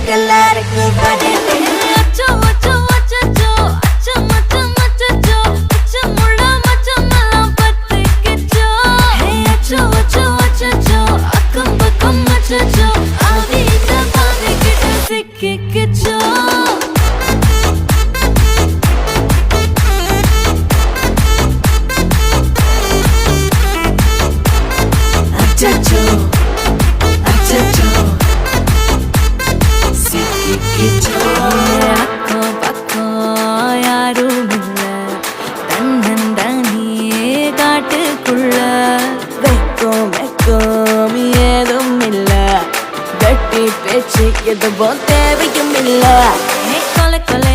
எல்லாருக்கும் பதில் அச்சோ அச்சோ அச்சோ அச்சம் அச்சம் அச்சோ அச்சமுள்ள மச்சமெல்லாம் பத்திக்கிச்சோ அச்சோ அச்சோ அச்சோ அக்கம் பக்கம் அச்சோ ஆவித பாவிக்கிட்ட சிக்கிக்கிச்சோ அச்சோ அச்சோ சிக்கிக்கிச்சோ அக்கம் பக்கம் யாரும் இல்ல தன்னந்தனியே காட்டுக்குள்ள வெக்கம் வெக்கம் ஏதும் இல்ல வெட்டி பேச்சு எதுவும் தேவையும் இல்ல கொலை கொலை